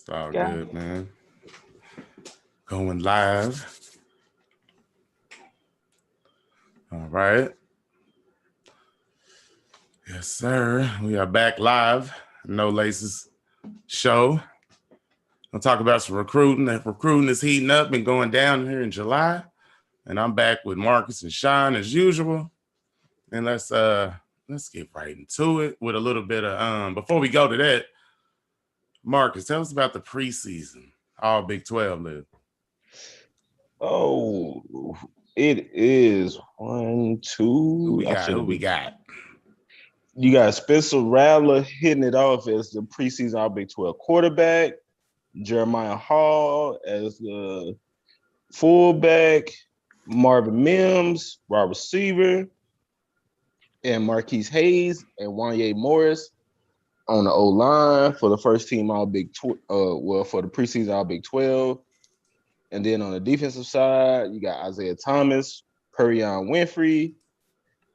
It's all good, man. Going live. All right. Yes, sir. We are back live. No Laces show. I'll talk about some recruiting. That recruiting is heating up and going down here in July. And I'm back with Marcus and Sean as usual. And let's get right into it with a little bit of before we go to that, Marcus, tell us about the preseason. All Big 12 live. Oh, it is 1, 2. Who we got? You got Spencer Rattler hitting it off as the preseason All Big 12 quarterback. Jeremiah Hall as the fullback. Marvin Mims, wide receiver. And Marquise Hayes and Wanye Morris on the O-line for the first team All Big for the preseason All Big 12. And then on the defensive side, you got Isaiah Thomas, Perion Winfrey,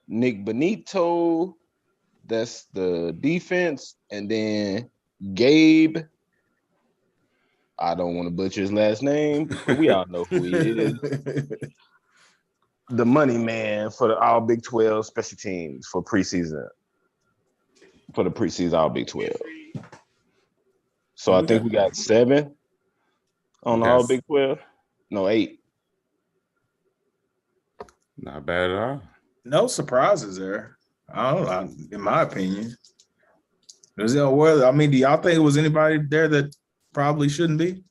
Nick Benito. That's the defense. And then Gabe. I don't want to butcher his last name, but we all know who he is. The money man for the All Big 12 special teams for preseason. For the preseason All Big 12. So I think we got 7 on the All Big 12. No, 8. Not bad at all. No surprises there. I don't know, in my opinion. Do y'all think it was anybody there that probably shouldn't be?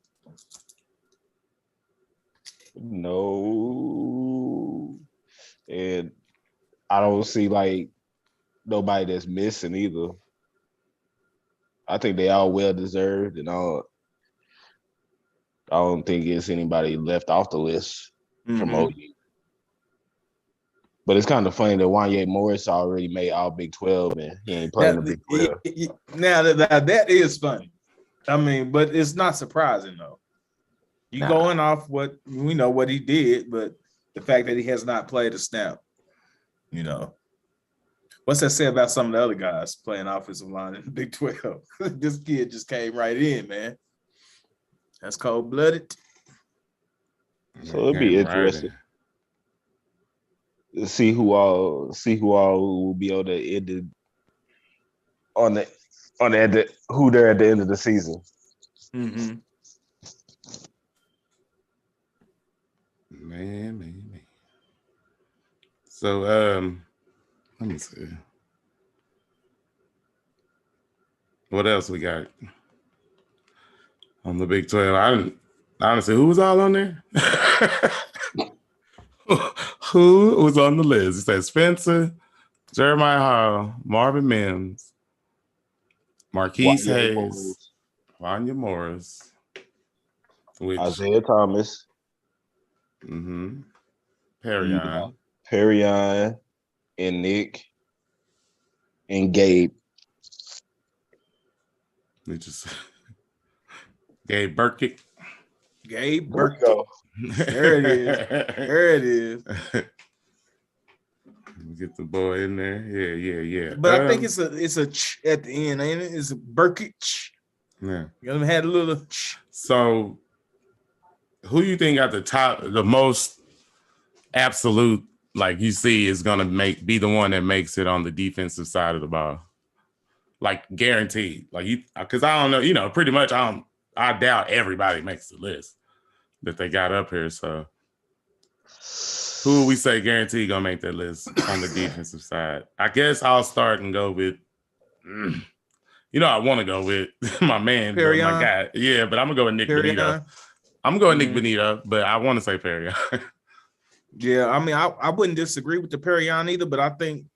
No. And I don't see nobody that's missing either. I think they all well deserved and all. I don't think it's anybody left off the list from OU. But it's kind of funny that Wanye Morris already made All Big 12 and he ain't playing the Big 12. Now that is funny. But it's not surprising though. Going off what we know what he did, but the fact that he has not played a snap, what's that say about some of the other guys playing offensive line in the Big 12? This kid just came right in, man. That's cold-blooded. So it'll be interesting to see who all will be on the end who they're at the end of the season. Mm-hmm. Man. So let me see. What else we got on the Big 12? Honestly, who was all on there? Who was on the list? It says Spencer, Jeremiah Hall, Marvin Mims, Marquise Hayes, Wanya Morris, Isaiah Thomas, Perion, and Nick, and Gabe. We just Gabe Burkitt. Gabe Burkitt. There it is. Get the boy in there. Yeah. But I think it's a at the end, ain't it? It's a Burkitt. Yeah. You had a little. So, who you think at the most absolute, you see, is gonna be the one that makes it on the defensive side of the ball? Guaranteed. Because I don't know, pretty much I doubt everybody makes the list that they got up here. So who would we say guaranteed gonna make that list on the defensive side? I guess I'll start and go with I want to go with my man, my guy. Yeah, but I'm gonna go with Nick Benito. I'm going Nick Benito, but I want to say Perion. Yeah, I wouldn't disagree with the Perion either, but I think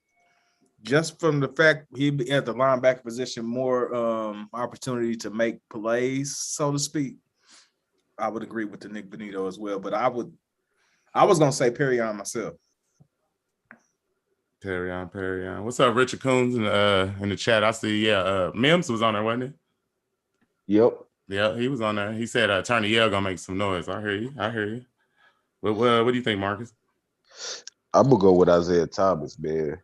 just from the fact he at the linebacker position, more opportunity to make plays, so to speak, I would agree with the Nick Benito as well. But I was gonna say Perion myself. Perion. What's up, Richard Coons in the chat? I see. Mims was on there, wasn't he? Yep. Yeah, he was on there. He said, "Attorney Yale gonna make some noise." I hear you. What do you think, Marcus? I'm gonna go with Isaiah Thomas, man.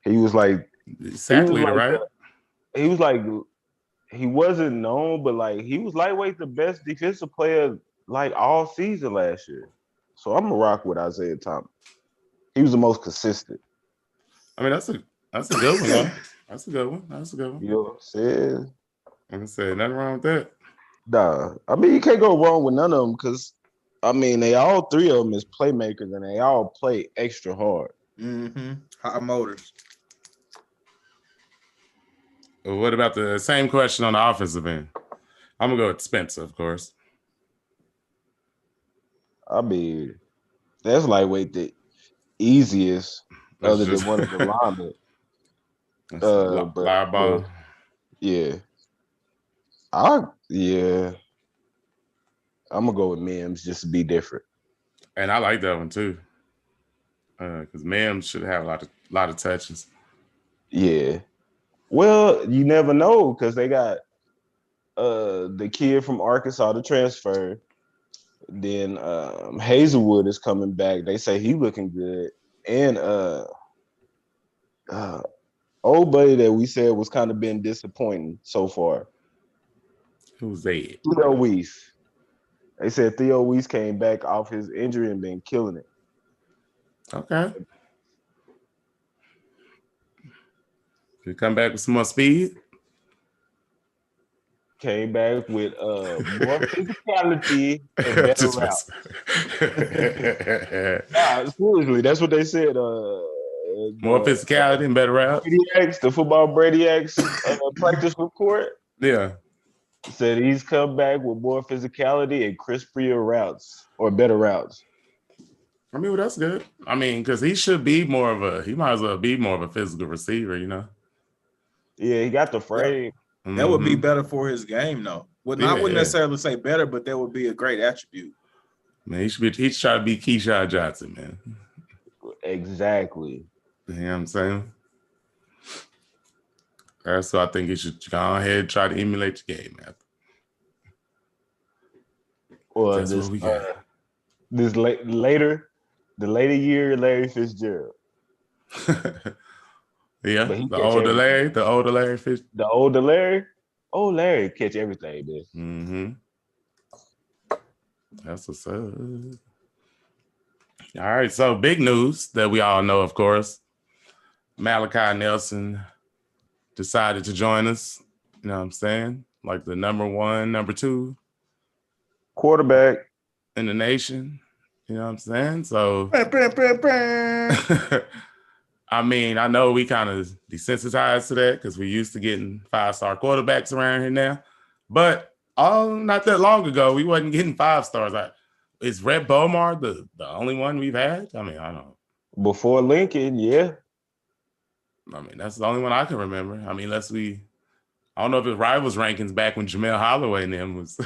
He was exactly right. He was he wasn't known, but like he was lightweight the best defensive player like all season last year. So I'm gonna rock with Isaiah Thomas. He was the most consistent. I mean, that's a good one, though. That's a good one. That's a good one. You know what I'm saying? Like I said, nothing wrong with that. Nah, I mean you can't go wrong with none of them because I mean they all three of them is playmakers and they all play extra hard. High motors. Well, what about the same question on the offensive end? I'm gonna go with Spencer, of course. I mean, that's lightweight the easiest That's other just than one of the linemen. live ball. Yeah. I'm gonna go with Mims just to be different. And I like that one too. Because Mims should have a lot of touches. Yeah. Well, you never know because they got the kid from Arkansas to transfer. Then Hazelwood is coming back. They say he looking good. And old buddy that we said was kind of been disappointing so far. Who's that? Theo Weiss. They said Theo Weiss came back off his injury and been killing it. Okay. Could he come back with some more speed? Came back with more physicality and better routes. Nah, seriously, that's what they said. More physicality and better routes. The football Bradyx practice report. Yeah. Said he's come back with more physicality and crispier routes or better routes. I mean, well, that's good. I mean, because he might as well be more of a physical receiver, you know? Yeah, he got the frame. Yeah. That would be better for his game, though. I wouldn't necessarily say better, but that would be a great attribute. Man, he should try to be Keyshawn Johnson, man. Exactly. You know what I'm saying? That's what I think he should go ahead and try to emulate the game, man. Or that's what we got. The later year Larry Fitzgerald. Yeah, the older Larry Fish. The older Larry? Oh, Larry catch everything, man. Mm-hmm. That's what's up. All right, so big news that we all know, of course. Malachi Nelson decided to join us. You know what I'm saying? Like the number 1, number 2 quarterback in the nation. You know what I'm saying? So I mean, I know we kind of desensitized to that because we're used to getting 5-star quarterbacks around here now. But not that long ago, we wasn't getting 5 stars. Is Rhett Bomar the only one we've had? I mean, I don't know. Before Lincoln, yeah. I mean, that's the only one I can remember. I mean, I don't know if it rivals rankings back when Jamel Holloway and them was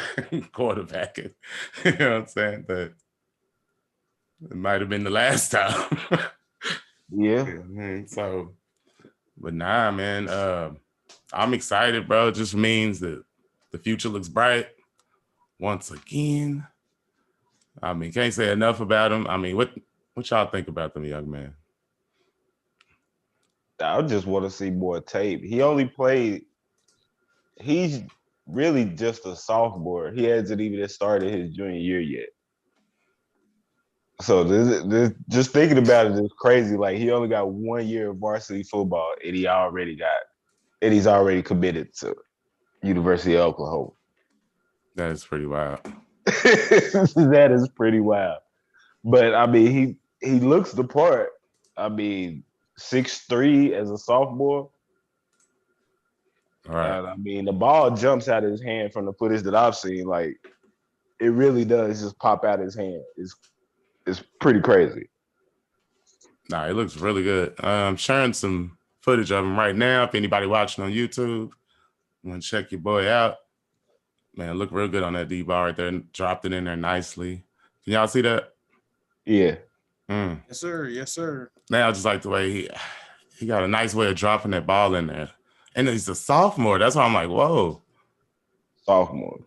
quarterbacking. You know what I'm saying? But it might have been the last time. Yeah. So, but nah, man. I'm excited, bro. It just means that the future looks bright once again. I mean, can't say enough about him. I mean, what y'all think about them, young man? I just want to see more tape. He's really just a sophomore. He hasn't even started his junior year yet. So this just thinking about it is crazy. Like he only got 1 year of varsity football, and he's already committed to University of Oklahoma. That is pretty wild. That is pretty wild. But I mean, he looks the part. I mean, 6'3" as a sophomore. All right. I mean, the ball jumps out of his hand from the footage that I've seen. Like, it really does just pop out of his hand. It's pretty crazy. Nah, it looks really good. I'm sharing some footage of him right now. If anybody watching on YouTube, you want to check your boy out. Man, look real good on that D-ball right there. Dropped it in there nicely. Can y'all see that? Yeah. Yes, sir. Yes, sir. Now I just like the way he got a nice way of dropping that ball in there. And he's a sophomore. That's why I'm like, whoa. Sophomore.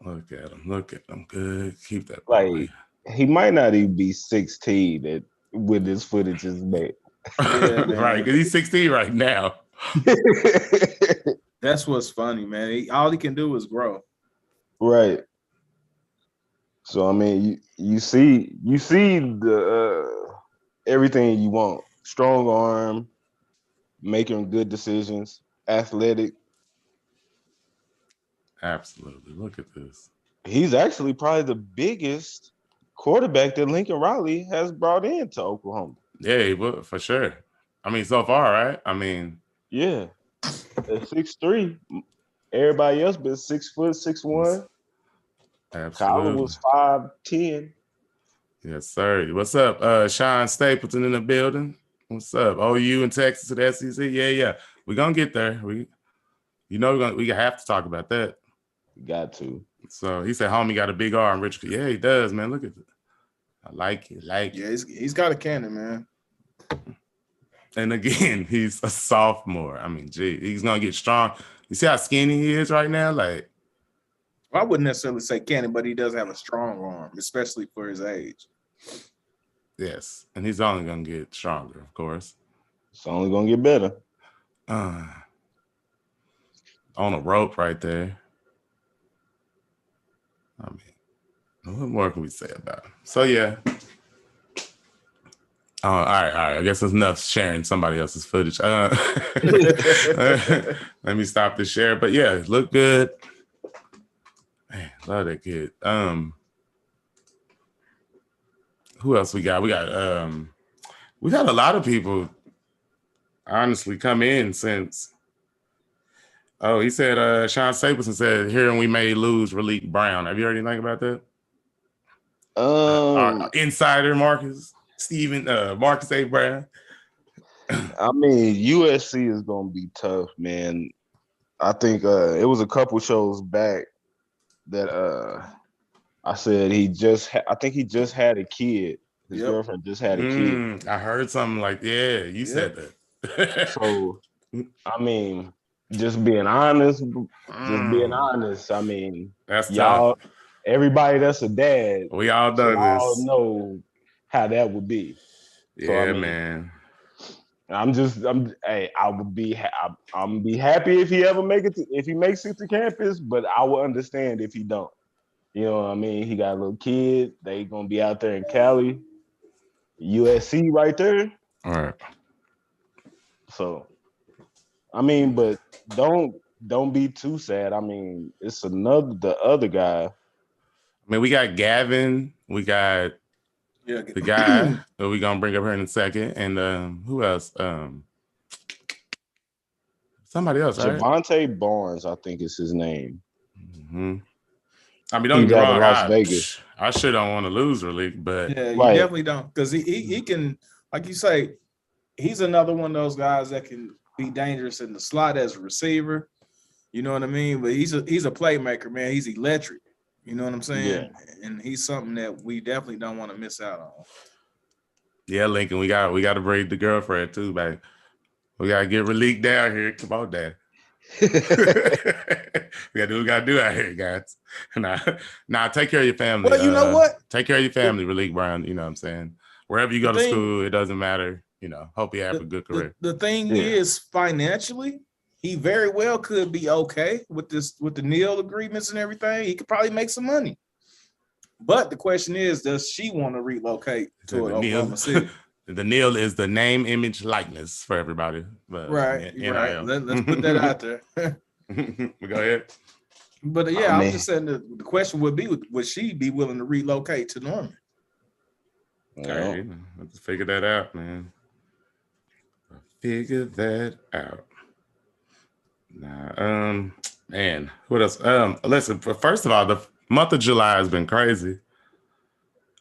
Look at him. Good. Keep that. Like, he might not even be 16 with this footage is made. Right, because he's 16 right now. That's what's funny, man. All he can do is grow. Right. So I mean, you see the everything you want. Strong arm, making good decisions, athletic. Absolutely. Look at this. He's actually probably the biggest quarterback that Lincoln Riley has brought into Oklahoma. Yeah, he would, for sure. I mean, so far, right? I mean, yeah, at 6'3". Everybody else been 6 foot, 6'1". Absolutely. Kyler was 5'10". Yes, sir. What's up? Sean Stapleton in the building. What's up? OU in Texas to the SEC. Yeah. We're gonna get there. We have to talk about that. Got to. So he said homie got a big arm, Rich. Yeah, he does, man. Look at it. I like it. Yeah, he's got a cannon, man. And again, he's a sophomore. I mean, gee, he's gonna get strong. You see how skinny he is right now? Like, I wouldn't necessarily say cannon, but he does have a strong arm, especially for his age. Yes, and he's only gonna get stronger, of course. It's only gonna get better. On a rope right there. I mean, what more can we say about him? So yeah. All right. I guess that's enough sharing somebody else's footage. Let me stop the share. But yeah, look good. Man, love that kid. Who else we got? We've had a lot of people honestly come in since. Oh, he said Sean Stapleton said, "Hearing we may lose Raleek Brown." Have you heard anything about that? Our insider Marcus A. Brown. I mean, USC is gonna be tough, man. I think it was a couple shows back that I said I think he just had a kid. His girlfriend just had a kid. I heard something like, you said that. So, I mean, just being honest. I mean, that's y'all, tough. Everybody that's a dad, we all know this. All know how that would be. Yeah, so, I mean, man. I'm be happy if he ever if he makes it to campus, but I will understand if he don't. You know what I mean? He got a little kid. They gonna be out there in Cali, USC right there. All right. So, I mean, but don't be too sad. I mean, it's the other guy. I mean, we got Gavin. We got the guy that we're gonna bring up here in a second, and who else? Somebody else, right? Devonte Barnes, I think is his name. Mm-hmm. I mean, don't get me wrong. Las Vegas. I sure don't want to lose Raleek, but yeah, you definitely don't, because he can, like you say, he's another one of those guys that can be dangerous in the slot as a receiver. You know what I mean? But he's a playmaker, man. He's electric. You know what I'm saying? Yeah. And he's something that we definitely don't want to miss out on. Yeah, Lincoln, we got to bring the girlfriend too, man. We got to get Raleek down here. Come on, Dad. We got to do what we got to do out here, guys. Nah, take care of your family. Well, you know what? Take care of your family, Raleek Brown. You know what I'm saying? Wherever you go to school, it doesn't matter. You know, hope you have a good career. The thing is, financially, he very well could be okay with the NIL agreements and everything. He could probably make some money. But the question is, does she want to relocate to Oklahoma City? The NIL is the name, image, likeness for everybody. But, right. Let's put that out there. Go ahead. But yeah, I'm just saying the question would be, would she be willing to relocate to Norman? Okay, let's figure that out, man. Figure that out. Nah, man, what else? Listen, first of all, the month of July has been crazy.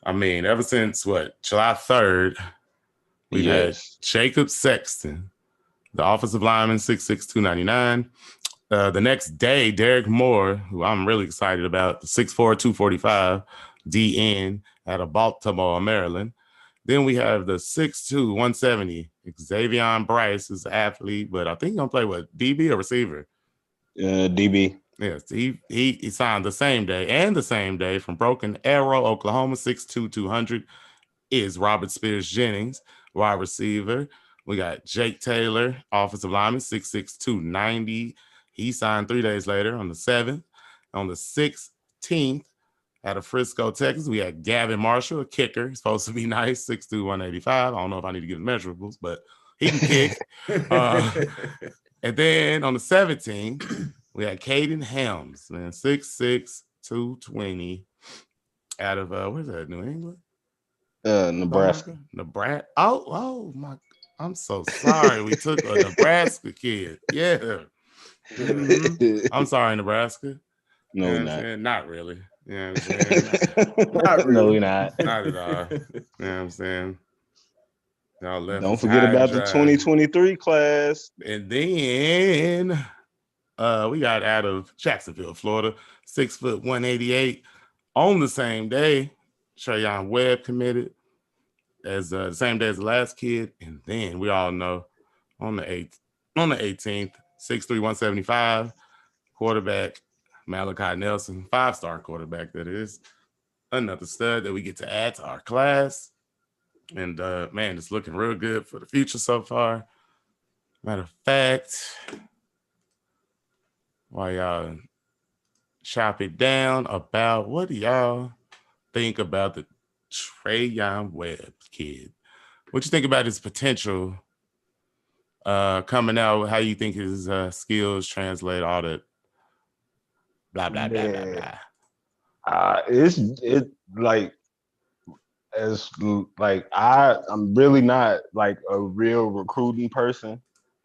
I mean, ever since July 3rd, we've had Jacob Sexton, the offensive lineman, 6'6", 299. The next day, Derek Moore, who I'm really excited about, 6'4", 245, DN out of Baltimore, Maryland. Then we have the 6'2", 170, Xavier Bryce, is an athlete, but I think he's going to play DB or receiver? DB. Yes, he signed the same day from Broken Arrow, Oklahoma, 6'2", 200, is Robert Spears Jennings, wide receiver. We got Jake Taylor, offensive lineman, 6'6", 290, He signed 3 days later on the 7th. On the 16th, out of Frisco, Texas, we had Gavin Marshall, a kicker. He's supposed to be nice, 6'2", 185. I don't know if I need to give him measurables, but he can kick. And then on the 17th, we had Caden Helms, man, 6'6", 220, out of where's that? New England, Nebraska. Nebraska. Oh my! I'm so sorry. We took a Nebraska kid. Yeah. I'm sorry, Nebraska. No, not really. You know what I'm saying? Not really. No, we're not. Not at all. You know what I'm saying? Y'all left. Don't forget about the 2023 class. And then we got out of Jacksonville, Florida, 6 foot 188. On the same day, Trayon Webb committed as the same day as the last kid. And then we all know on the 18th, 6'3", 175, quarterback Malachi Nelson, 5-star quarterback that is. Another stud that we get to add to our class. And man, it's looking real good for the future so far. Matter of fact, while y'all chop it down about what do y'all think about the Trayon Webb kid? What you think about his potential coming out? How you think his skills translate? All that blah blah blah blah blah. It's like as like I'm really not like a real recruiting person,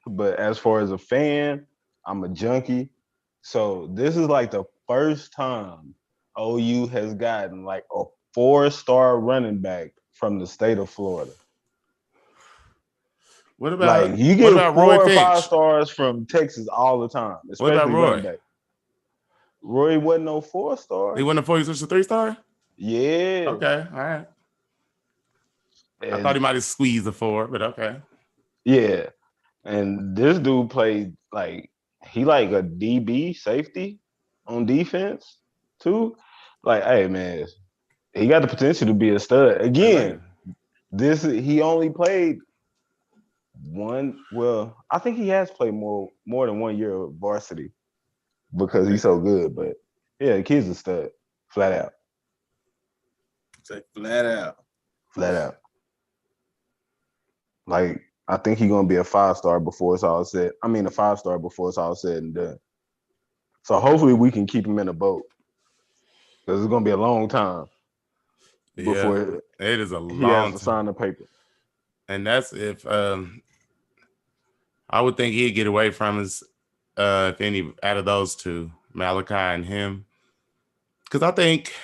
but as far as a fan, I'm a junkie. So this is like the first time OU has gotten like a 4-star running back from the state of Florida. What about like you get 4 Roy or Finch? 5 stars from Texas all the time, especially what about Roy? Running back. Roy wasn't no 4-star. He wasn't a 4, he was just a 3-star? Yeah. Okay, all right. I thought he might have squeezed a 4, but okay. Yeah. And this dude played like he like a DB safety on defense too. Like, hey man, he got the potential to be a stud. Again, he only played one. Well, I think he has played more than 1 year of varsity because he's so good. But yeah, the kid's a stud, flat out. Say flat out. Flat out. Like, I think he's gonna be a 5-star before it's all said. I mean, a 5-star before it's all said and done. So hopefully we can keep him in the boat because it's gonna be a long time before it is a he long has to sign the paper. And that's if I would think he'd get away from us if any out of those two, Malachi and him, because I think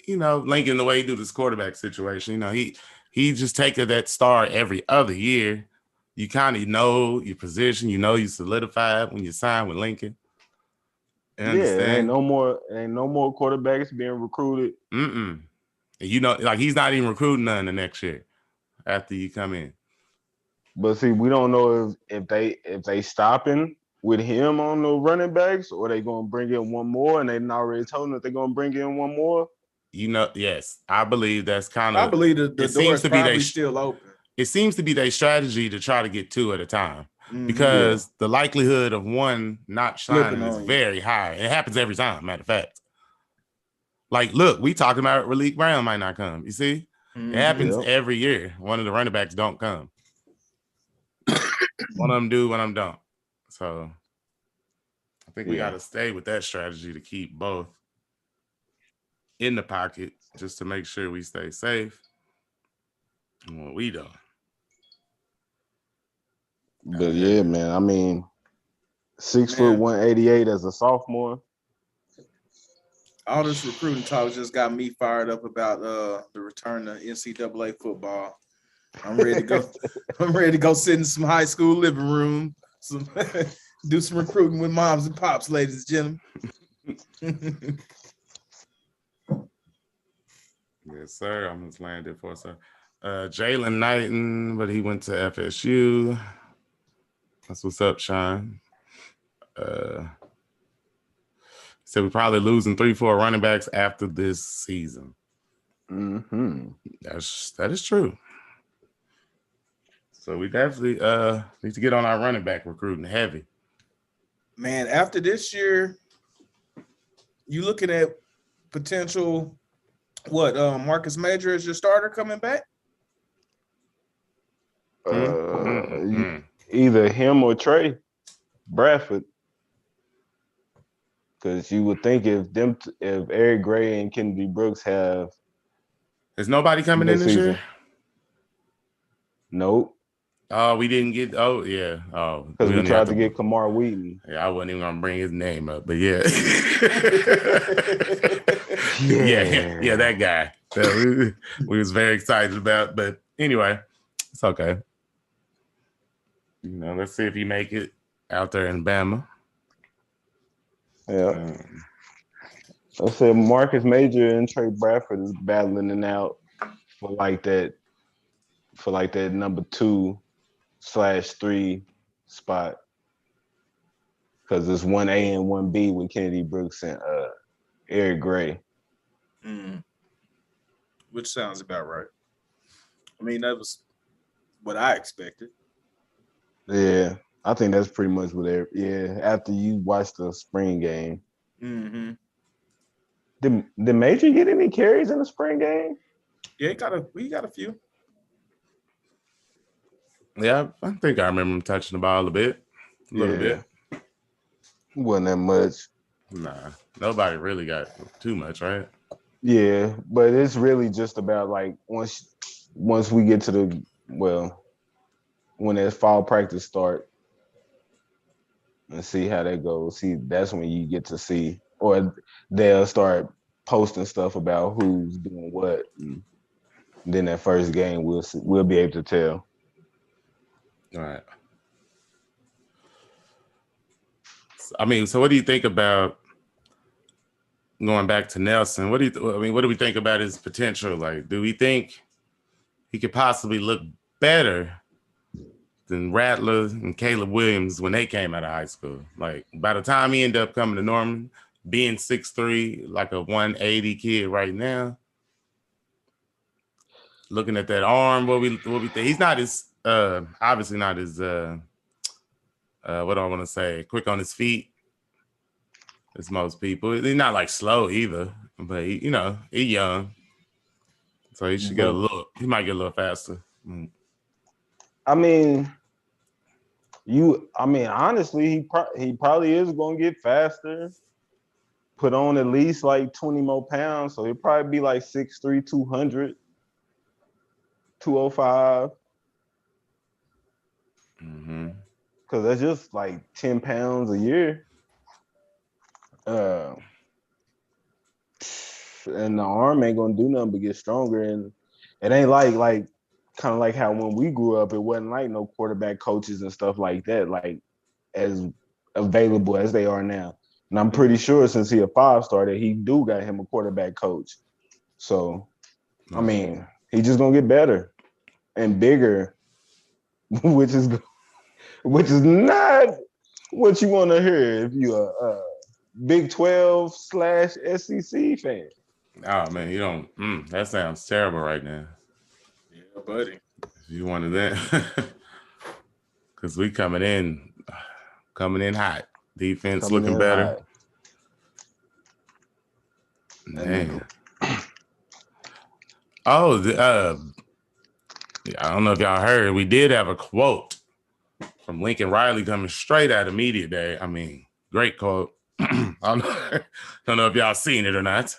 Lincoln, the way he do this quarterback situation, he just taking that star every other year. You kind of know your position, you solidify it when you sign with Lincoln. Ain't no more quarterbacks being recruited. And like he's not even recruiting none the next year after you come in. But see, we don't know if they stopping with him on the running backs or they gonna bring in one more, and they already told him that they're gonna bring in one more. Yes, I believe that's kind of. I believe the door is probably still open. It seems to be their strategy to try to get 2 at a time because the likelihood of one not shining is very high. It happens every time, matter of fact. Like, look, we talking about Raleek Brown might not come. You see? It happens every year. One of the running backs don't come. One of them do, one of them don't. So I think we got to stay with that strategy to keep both in the pocket just to make sure we stay safe. And what we doing? But yeah, man, I mean, 6 foot 188 as a sophomore. All this recruiting talk just got me fired up about the return to NCAA football. I'm ready to go. I'm ready to go sit in some high school living room, do some recruiting with moms and pops, ladies and gentlemen. Yes, sir. I'm just landed for sir. Jalen Knighton, but he went to FSU. That's what's up, Sean. So we're probably losing 3-4 running backs after this season. That is true. So we definitely need to get on our running back recruiting heavy. Man, after this year, you looking at potential what? Marcus Major as your starter coming back? Either him or Trey Bradford. Because you would think if Eric Gray and Kennedy Brooks have, is nobody coming in this year? Nope. Oh, we didn't get. Oh, yeah. Oh, because we tried to get Kamar Wheaton. Yeah, I wasn't even gonna bring his name up, but yeah, yeah, that guy. That we was very excited about. But anyway, it's okay. Let's see if he make it out there in Bama. Yeah. I said Marcus Major and Trey Bradford is battling it out for like that number 2/3 spot. Because it's 1A and 1B with Kennedy Brooks and Eric Gray. Which sounds about right. I mean, that was what I expected. Yeah, I think that's pretty much what after you watch the spring game. Mm-hmm. Did Major get any carries in the spring game? Yeah, he got a few. Yeah, I think I remember him touching the ball a little bit. Wasn't that much. Nah, nobody really got too much, right? Yeah, but it's really just about like once we get to when that fall practice start and see how that goes. See, that's when you get to see, or they'll start posting stuff about who's doing what. And then that first game, we'll be able to tell. All right. I mean, so what do you think about going back to Nelson? What do we think about his potential? Like, do we think he could possibly look better than Rattler and Caleb Williams when they came out of high school? Like, by the time he ended up coming to Norman, being 6'3", like a 180 kid right now, looking at that arm, what we think? He's not as obviously not as what do I want to say? Quick on his feet as most people. He's not like slow either, but he's young, so he should get he might get a little faster. I mean, honestly, he probably is going to get faster. Put on at least like 20 more pounds, so he'll probably be like 6'3", 200, 205. Mm-hmm. Because that's just like 10 pounds a year. And the arm ain't gonna do nothing but get stronger. And it ain't like kind of like how when we grew up, it wasn't like no quarterback coaches and stuff like that, like as available as they are now. And I'm pretty sure since he a 5-star that he do got him a quarterback coach. So, I mean, he just gonna get better and bigger, which is not what you want to hear if you're a Big 12/SEC fan. Oh man, you don't. That sounds terrible right now. Yeah, buddy. If you wanted that, because we coming in hot. Defense looking better. Man. Oh, I don't know if y'all heard. We did have a quote from Lincoln Riley coming straight out of media day. I mean, great quote. I don't know if y'all seen it or not.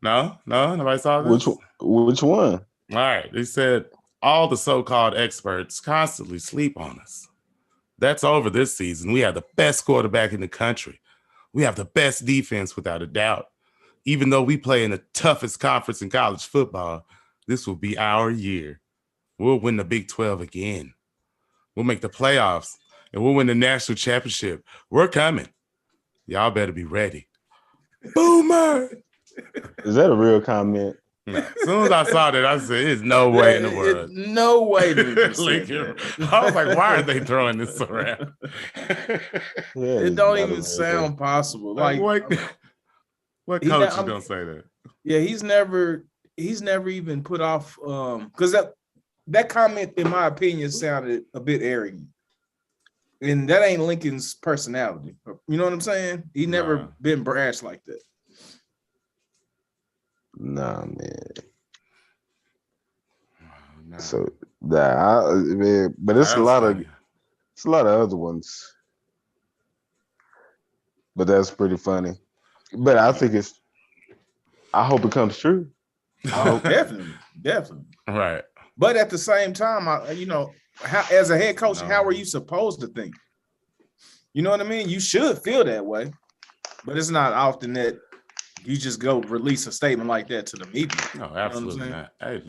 No, nobody saw this. Which one? All right, they said all the so-called experts constantly sleep on us. That's over this season. We have the best quarterback in the country. We have the best defense without a doubt. Even though we play in the toughest conference in college football, this will be our year. We'll win the Big 12 again. We'll make the playoffs, and we'll win the national championship. We're coming. Y'all better be ready. Boomer! Is that a real comment? As soon as I saw that, I said, there's no way in the world. No way. I was like, why are they throwing this around? It don't even sound possible. Like what coach is going to say that? Yeah, he's never even put off because that comment, in my opinion, sounded a bit arrogant. And that ain't Lincoln's personality. You know what I'm saying? He never been brash like that. Nah, man. Nah. So man, but it's a lot of other ones. But that's pretty funny. But I think I hope it comes true. Definitely. Right. But at the same time, as a head coach, how are you supposed to think? You know what I mean? You should feel that way, but it's not often that you just go release a statement like that to the media. No, absolutely not. Hey,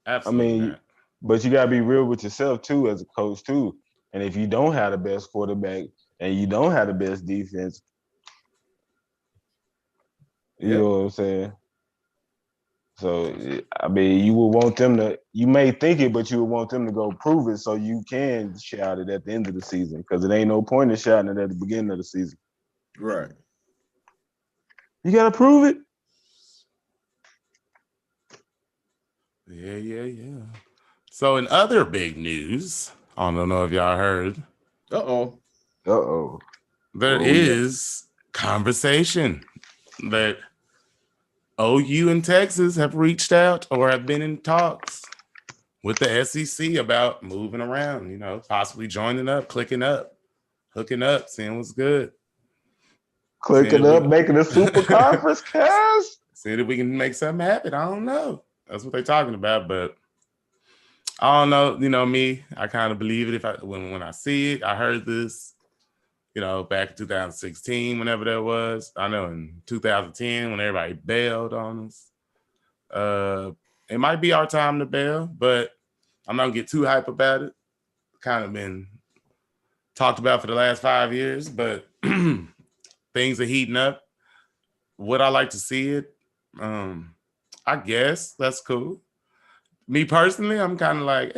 absolutely not. But you gotta be real with yourself too, as a coach too. And if you don't have the best quarterback and you don't have the best defense, you know what I'm saying? So, I mean, you will want them to, you may think it, but you will want them to go prove it so you can shout it at the end of the season, because it ain't no point in shouting it at the beginning of the season. Right. You got to prove it. Yeah. So, in other big news, I don't know if y'all heard. There is conversation that OU and Texas have reached out or have been in talks with the SEC about moving around, possibly joining up, clicking up, hooking up, seeing what's good. Clicking up, making a super conference, cast. Seeing if we can make something happen. I don't know. That's what they're talking about, but I don't know. Me, I kind of believe it when I see it. I heard this, back in 2016, whenever that was. I know in 2010, when everybody bailed on us. It might be our time to bail, but I'm not gonna get too hype about it. Kind of been talked about for the last 5 years, but things are heating up. Would I like to see it? I guess that's cool. Me personally, I'm kind of like,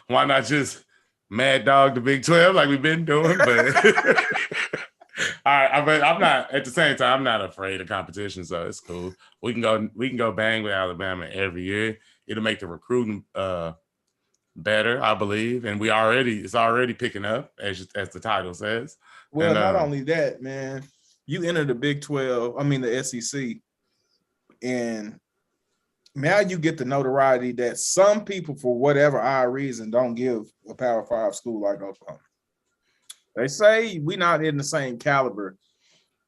why not just mad dog the Big 12 like we've been doing? But but I'm not, at the same time, I'm not afraid of competition, so it's cool. We can go bang with Alabama every year. It'll make the recruiting better, I believe, and it's already picking up, as the title says. Well, not only that, man, you enter the Big 12, the SEC, and now you get the notoriety that some people, for whatever odd reason, don't give a Power 5 school like Oklahoma. They say we're not in the same caliber,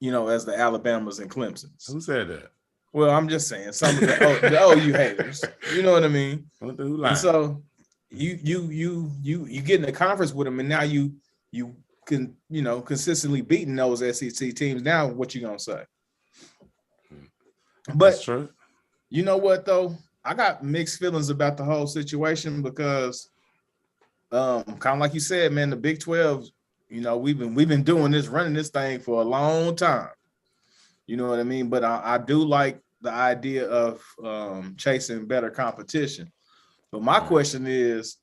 as the Alabamas and Clemsons. Who said that? Well, I'm just saying some of the OU haters. You know what I mean? And so you get in the conference with them, and now you can consistently beating those SEC teams. Now, what you gonna say? But that's true. You know what though? I got mixed feelings about the whole situation because, kind of like you said, man, the Big 12. We've been running this thing for a long time. You know what I mean? But I do like the idea of chasing better competition. But my question is,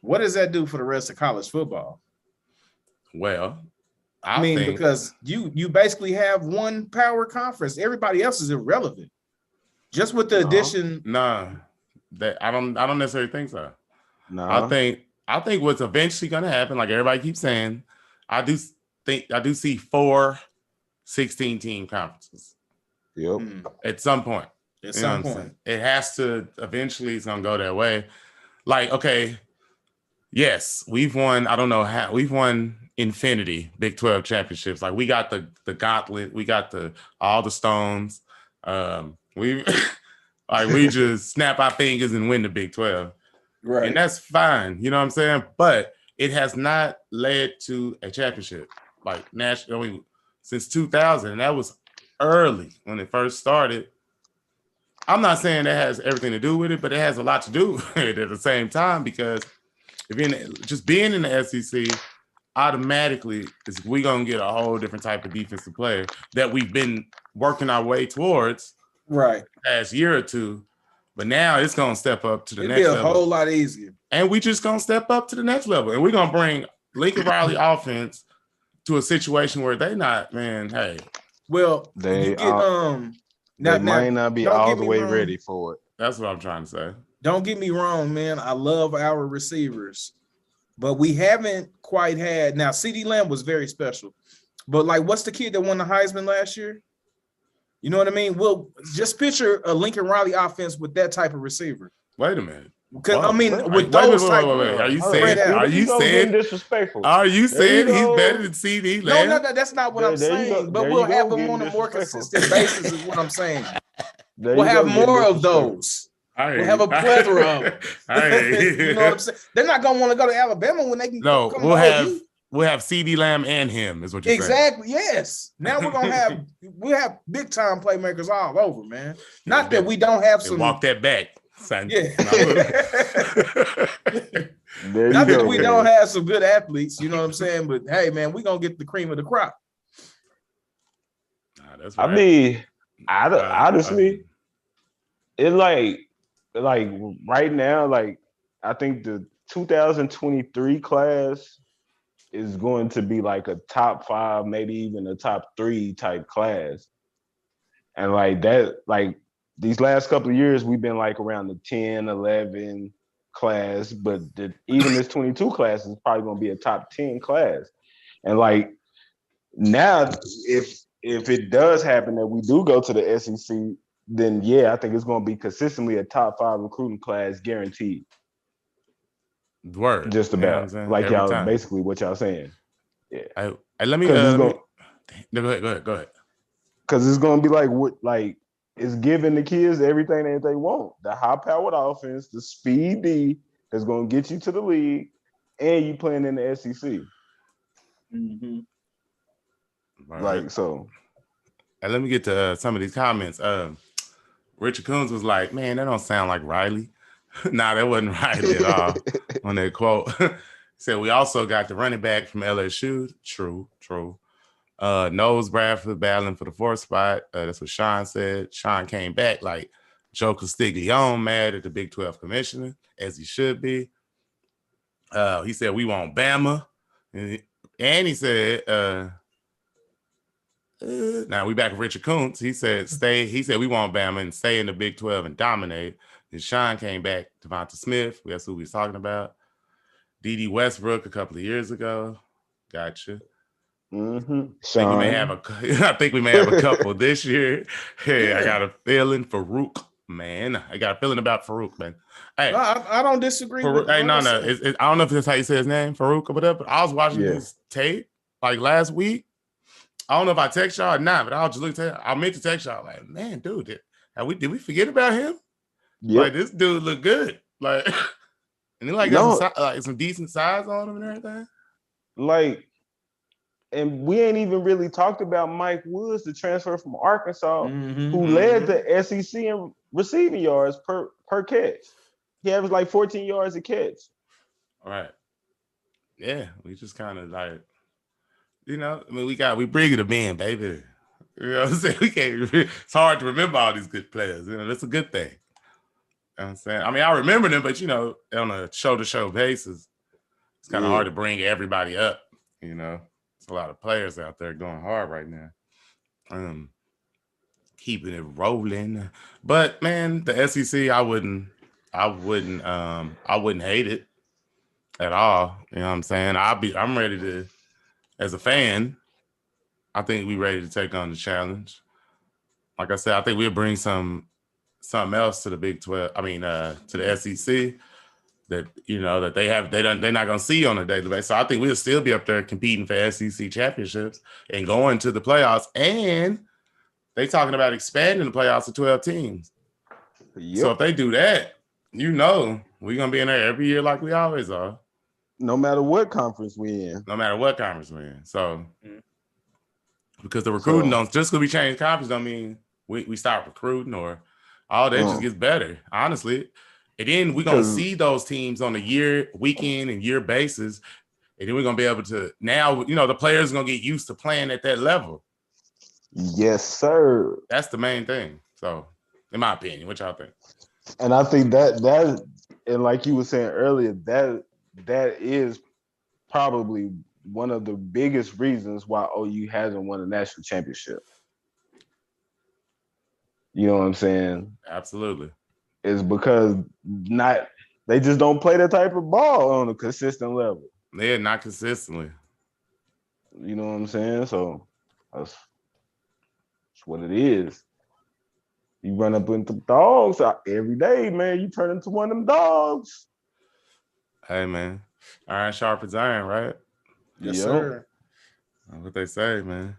what does that do for the rest of college football? Well, I mean, because you basically have one power conference. Everybody else is irrelevant. Just with the addition. I don't necessarily think so. No. I think what's eventually going to happen, like everybody keeps saying, I do see 4 16-team conferences. Yep. At some point. At some point. It has to, eventually it's going to go that way. Like, okay, yes, we've won, I don't know how, we've won infinity Big 12 championships. Like we got the gauntlet, we got all the stones. We just snap our fingers and win the Big 12. Right. And that's fine. You know what I'm saying? But it has not led to a championship like national since 2000. And that was early when it first started. I'm not saying that has everything to do with it, but it has a lot to do with it at the same time, because if being in the SEC automatically we're going to get a whole different type of defensive player that we've been working our way towards right the past year or two. But now it's going to step up to the next level. It'll be a whole lot easier. And we just going to step up to the next level. And we're going to bring Lincoln Riley offense to a situation where they not, man, hey. Well, they might not be all the way ready for it. That's what I'm trying to say. Don't get me wrong, man. I love our receivers. but we haven't quite had. Now, CeeDee Lamb was very special, but like, what's the kid that won the Heisman last year? You know what I mean? Well, just picture a Lincoln Riley offense with that type of receiver. Wait a minute. Because I mean, Wait, with those type, wait. Are you Spread saying? out. Are you saying? Disrespectful? Are you saying he's go. better than CD Lamb? No, that's not what I'm saying. But we'll have him on a more consistent basis, is what I'm saying. We'll have more of those. We'll have a plethora of them. You know what I'm saying? They're not gonna want to go to Alabama when they can. No, we'll have CD Lamb and him. Is what you're saying? Exactly. Yes. Now we'll have big time playmakers all over, man. Not that we don't have some. Walk that back. Son. Yeah. Not that we don't have some good athletes, you know what I'm saying? But hey, man, we're gonna get the cream of the crop. That's right. I mean, honestly, it like right now, like I think the 2023 class is going to be like a top 5, maybe even a top 3 type class. And like that, like these last couple of years, we've been like around the 10, 11 class, but even this 22 class is probably going to be a top 10 class. And like now, if it does happen that we do go to the SEC, then yeah, I think it's going to be consistently a top 5 recruiting class guaranteed. Word. Just about. Like every y'all, time. basically what y'all saying. Yeah. Let me go ahead. Because it's going to be like what, like, it's giving the kids everything that they want. The high-powered offense, the speed D that's going to get you to the league, and you playing in the SEC. Mm-hmm. Like, so. And let me get to some of these comments. Richard Coons was like, man, that don't sound like Riley. Nah, that wasn't Riley at all on that quote. He said, we also got the running back from LSU. True. Knowles Bradford battling for the 4th spot. That's what Sean said. Sean came back like Joe Castiglione, mad at the Big 12 commissioner, as he should be. He said, we want Bama. And he said, now we back with Richard Kuntz. He said, we want Bama and stay in the Big 12 and dominate. And Sean came back, Devonta Smith. That's who we was talking about. D.D. Westbrook a couple of years ago. Gotcha. Mm-hmm. I think we may have a couple this year. Hey, I got a feeling Farouk, man. I got a feeling about Farouk, man. Hey, I don't disagree. I don't know if that's how you say his name, Farouk or whatever. But I was watching his tape like last week. I don't know if I text y'all or not, but I'll just look at. I meant to text y'all like, man, dude, did we forget about him? Yeah, like this dude look good, like, and he like got some decent size on him and everything. Like. And we ain't even really talked about Mike Woods, the transfer from Arkansas, who led the SEC in receiving yards per catch. He averaged like 14 yards a catch. All right. Yeah, we just kind of like, I mean, we bring it in, baby. You know what I'm saying? It's hard to remember all these good players. That's a good thing. You know what I'm saying? I mean, I remember them, but, on a show-to-show basis, it's kind of hard to bring everybody up, There's a lot of players out there going hard right now. Keeping it rolling. But man, the SEC, I wouldn't hate it at all. You know what I'm saying? I'm ready to, as a fan, I think we're ready to take on the challenge. Like I said, I think we'll bring something else to the Big 12. I mean, to the SEC. That that they're not gonna see on a daily basis. So I think we'll still be up there competing for SEC championships and going to the playoffs. And they talking about expanding the playoffs to 12 teams. Yep. So if they do that, we're gonna be in there every year like we always are. No matter what conference we in. So because the recruiting don't just because we change conference don't mean we stop recruiting or all that just gets better, honestly. And then we're going to see those teams on a week in and year basis. And then we're going to be able to now, the players are going to get used to playing at that level. Yes, sir. That's the main thing. So, in my opinion, what y'all think? And I think that and like you were saying earlier, that is probably one of the biggest reasons why OU hasn't won a national championship. You know what I'm saying? Absolutely. Is because they They just don't play that type of ball on a consistent level. Yeah, not consistently. You know what I'm saying? So that's what it is. You run up into dogs every day, man. You turn into one of them dogs. Hey, man. Iron sharpens iron, right? Yes, sir. That's what they say, man.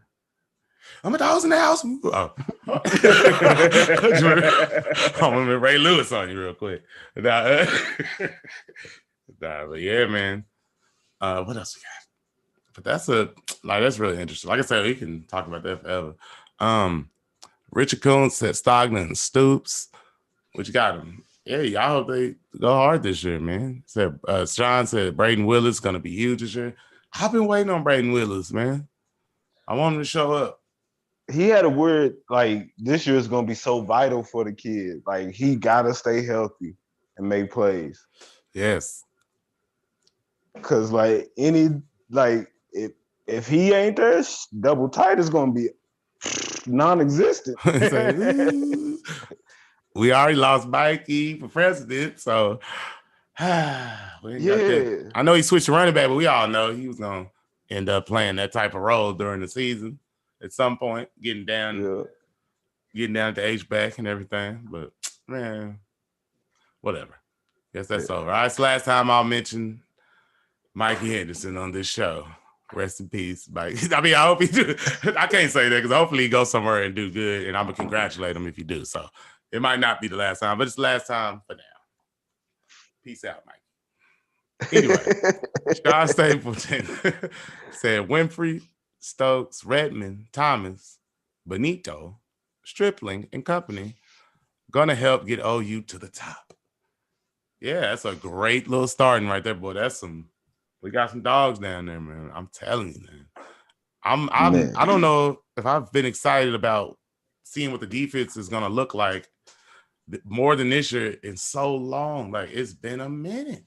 I'm a dog's in the house. Oh. I'm gonna Ray Lewis on you real quick. But yeah, man. What else we got? But that's really interesting. Like I said, we can talk about that forever. Richard Coons said Stogner and Stoops. What you got him? Yeah, y'all hope they go hard this year, man. Said Sean said Braden Willis gonna be huge this year. I've been waiting on Braden Willis, man. I want him to show up. He had a word like this year is gonna be so vital for the kid. Like he gotta stay healthy and make plays. Yes. Cause if he ain't there, double tight is gonna be non-existent. We already lost Mikey for president, so yeah. I know he switched to running back, but we all know he was gonna end up playing that type of role during the season at some point, getting down to H-back and everything. But man, whatever. Guess that's over. All right, it's the last time I'll mention Mikey Henderson on this show. Rest in peace, Mike. I mean, I hope he do. I can't say that because hopefully he goes somewhere and do good, and I'm gonna congratulate him if he do. So it might not be the last time, but it's the last time for now. Peace out, Mike. Anyway, Sean Stapleton said Winfrey, Stokes, Redmond, Thomas, Benito, Stripling, and company gonna help get OU to the top. Yeah, that's a great little starting right there, boy. We got some dogs down there, man. I'm telling you, man. I don't know if I've been excited about seeing what the defense is gonna look like more than this year in so long. Like it's been a minute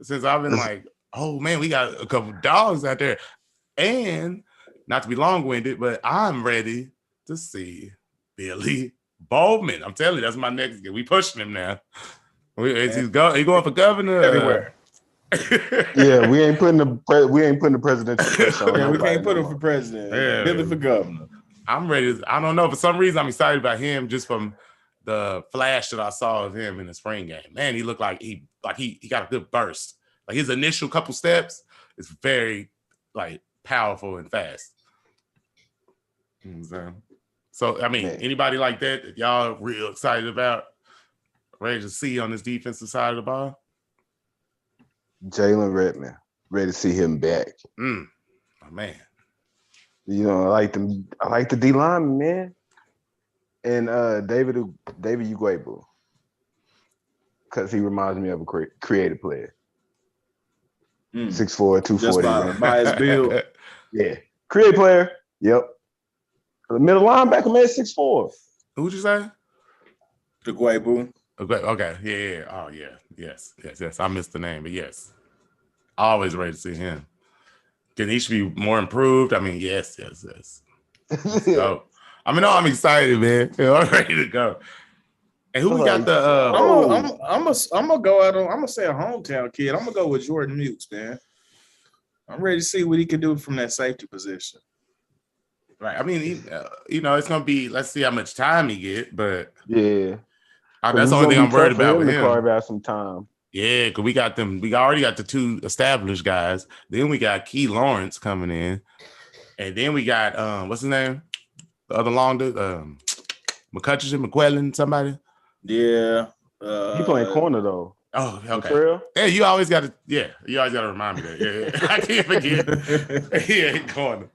since I've been like, oh man, we got a couple dogs out there. And not to be long-winded, but I'm ready to see Billy Bowman. I'm telling you, that's my next guy. We pushing him now. He's going for governor everywhere. Yeah, we ain't putting the presidential pressure on. Yeah, we can't put him for president. Yeah. Billy for governor. I'm ready. I don't know. For some reason, I'm excited about him just from the flash that I saw of him in the spring game. Man, he looked like he got a good burst. Like his initial couple steps is very like powerful and fast. So I mean, anybody like that y'all real excited about, ready to see on this defensive side of the ball? Jalen Redmond, ready to see him back. Oh man. You know, I like the D lineman, man. And David Ugwebu. Because he reminds me of a creative player. 6'4", 240. Just by his build. Yeah. Creative player. Yep. The middle linebacker, man, 6'4". Who'd you say? Ugwebu. Okay. Yeah. Oh, yeah. Yes. I missed the name, but yes. Always ready to see him. He should be more improved. I mean, yes. So, I'm excited, man. I'm ready to go. And who we got the? I'm gonna go out on. I'm gonna say a hometown kid. I'm gonna go with Jordan Mukes, man. I'm ready to see what he can do from that safety position. Right. I mean, it's gonna be. Let's see how much time he get, but yeah, that's the only thing I'm worried about with him. Carve out some time. Yeah, because we got them. We already got the two established guys. Then we got Key Lawrence coming in, and then we got what's his name? The other long dude, McCutcheon, somebody. Yeah, he playing corner though. Oh, okay. Yeah, you always got to. Yeah, you always got to remind me that. Yeah, I can't forget. He ain't corner,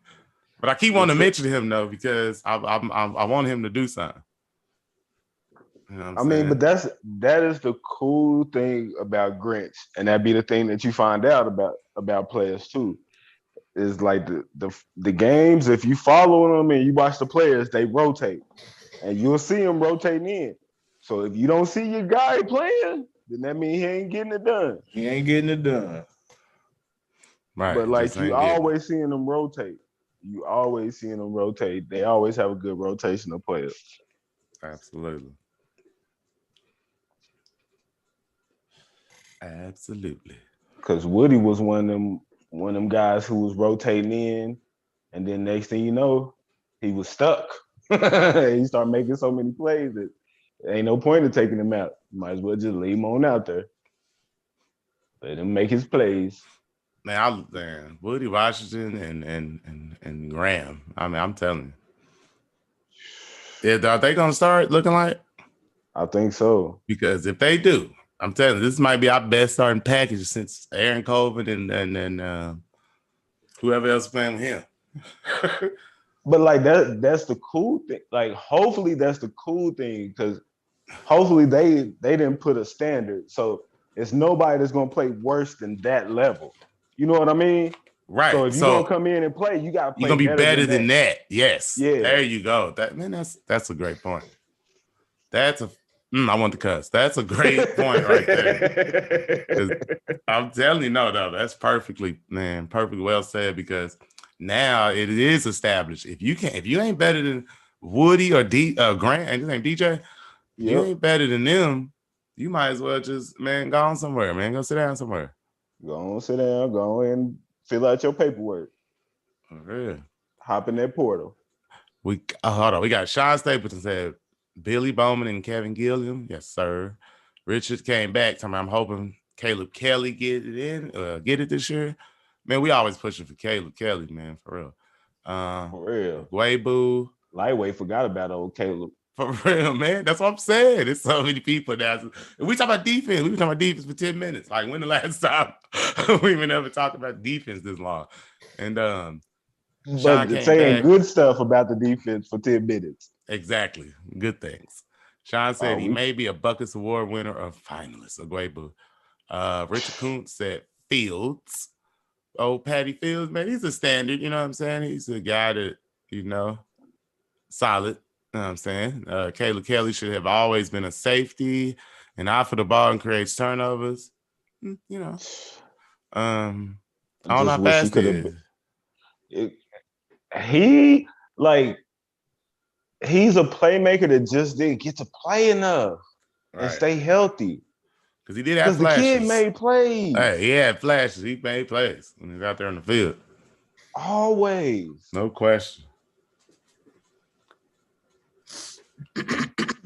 but I keep wanting to mention him though because I want him to do something. You know what I'm but that is the cool thing about Grinch, and that be the thing that you find out about players too. Is like the games. If you follow them and you watch the players, they rotate, and you'll see them rotating in. So if you don't see your guy playing, then that means he ain't getting it done. He ain't getting it done. Right. But like you always seeing them rotate. They always have a good rotation of players. Absolutely. Absolutely. Because Woody was one of them guys who was rotating in, and then next thing you know, he was stuck. He started making so many plays that ain't no point in taking him out. Might as well just leave him on out there. Let him make his plays. Man, Woody Washington and Graham. I mean, I'm telling you. Are they gonna start looking like? I think so. Because if they do, I'm telling you, this might be our best starting package since Aaron Colvin and whoever else playing with him. But like that's the cool thing. Like hopefully that's the cool thing because hopefully they didn't put a standard. So it's nobody that's gonna play worse than that level. You know what I mean? Right. So if you're gonna come in and play, you gotta play. You're gonna be better than that. Yes. Yeah. There you go. That's a great point. I want to cuss. That's a great point right there. I'm telling you, no, that's perfectly well said because now it is established. If you ain't better than Woody or Grant, and his name DJ, you ain't better than them, you might as well just go on somewhere, man. Go sit down somewhere. Go on, sit down, go and fill out your paperwork. For real. Hop in that portal. Hold on. We got Sean Stapleton said Billy Bowman and Kevin Gilliam. Yes, sir. Richard came back. I'm hoping Caleb Kelly get it this year. Man, we always pushing for Caleb Kelly, man, for real. For real. Weibo. Lightweight forgot about old Caleb. For real, man. That's what I'm saying. There's so many people now. We talk about defense. We've been talking about defense for 10 minutes. Like, when the last time we even ever talked about defense this long? And but saying good stuff about the defense for 10 minutes. Exactly. Good things. Sean said he may be a Buckets Award winner or finalist. Agwebu. Richard Kuntz said Fields. Oh, Patty Fields, man, he's a standard. You know what I'm saying? He's a guy that, solid. You know what I'm saying? Caleb Kelly should have always been a safety and eye for the ball and creates turnovers. I don't know how fast he is. He's a playmaker that just didn't get to play enough and stay healthy. Because he did have flashes. The kid made plays. Hey, he had flashes. He made plays when he was out there on the field. Always. No question.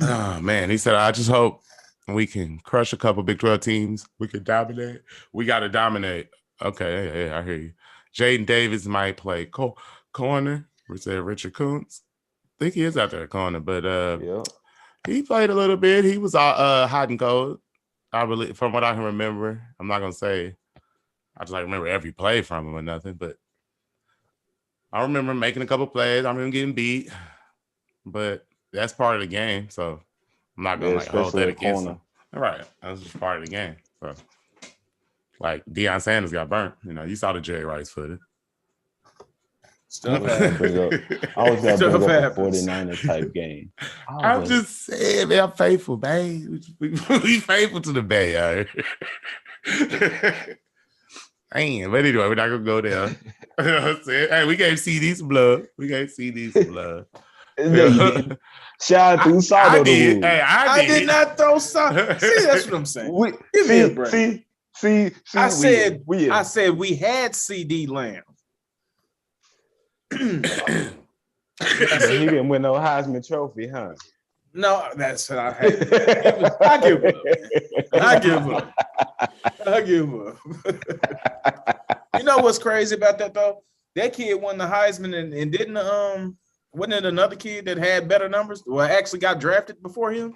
Oh, man. He said, I just hope we can crush a couple Big 12 teams. We can dominate. We got to dominate. Okay, yeah, I hear you. Jaden Davis might play corner. We said Richard Kuntz. I think he is out there at corner, but he played a little bit. He was hot and cold. I really, from what I can remember, I'm not gonna say I just remember every play from him or nothing, but I remember making a couple plays. I remember getting beat, but that's part of the game. So I'm not gonna hold that against him. Right, that's just part of the game. So like Deion Sanders got burnt. You saw the Jerry Rice footage. Stuff happens. I always got to bring up a 49er type game. I'm just saying, man, I'm faithful, man. We faithful to the Bay, y'all. But anyway, we're not going to go there. You know what I'm saying? Hey, we gave CD some blood. Shout out to I did. Hey, I did not throw something. See, that's what I'm saying. Give me a break. See, I said we had CD Lamb. He didn't win no Heisman Trophy, huh? No, that's what I had. I give up. You know what's crazy about that though? That kid won the Heisman and didn't wasn't it another kid that had better numbers? Well, actually got drafted before him.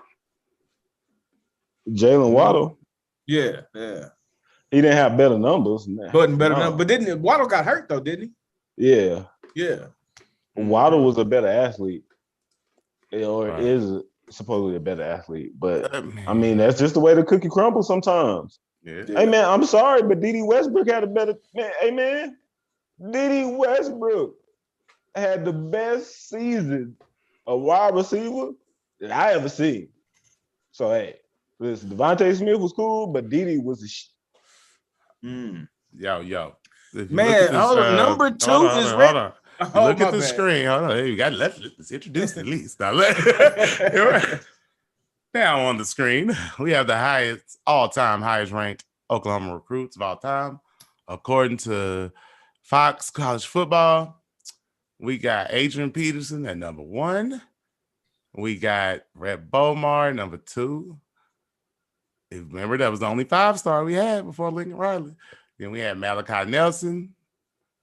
Jalen Waddle. Yeah. He didn't have better numbers. But didn't Waddle got hurt though, didn't he? Yeah. Yeah. Waddle was a better athlete. Is supposedly a better athlete. But I mean, that's just the way the cookie crumbles sometimes. Yeah. Hey man, I'm sorry, but Dede Westbrook had a better man. Hey man, Dede Westbrook had the best season of wide receiver that I ever seen. So hey, listen, Devonte Smith was cool, but Dede was the shit. Yo. Man, number 2 is ready. Look at the screen. Hold on. Hey, you got let's introduce at least. Now, now on the screen, we have the all-time highest ranked Oklahoma recruits of all time. According to Fox College Football, we got Adrian Peterson at number 1. We got Rhett Bomar, number 2. Remember, that was the only 5-star we had before Lincoln Riley. Then we had Malachi Nelson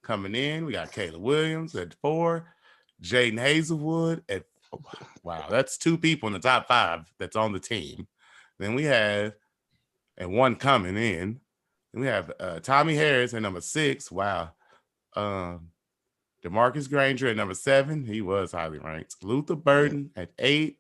coming in. We got Caleb Williams at 4. Jaden Hazelwood at, wow, that's 2 people in the top 5 that's on the team. Then we have, and 1 coming in. Then we have Tommy Harris at number 6. Wow. DeMarcus Granger at number 7. He was highly ranked. Luther Burden at 8.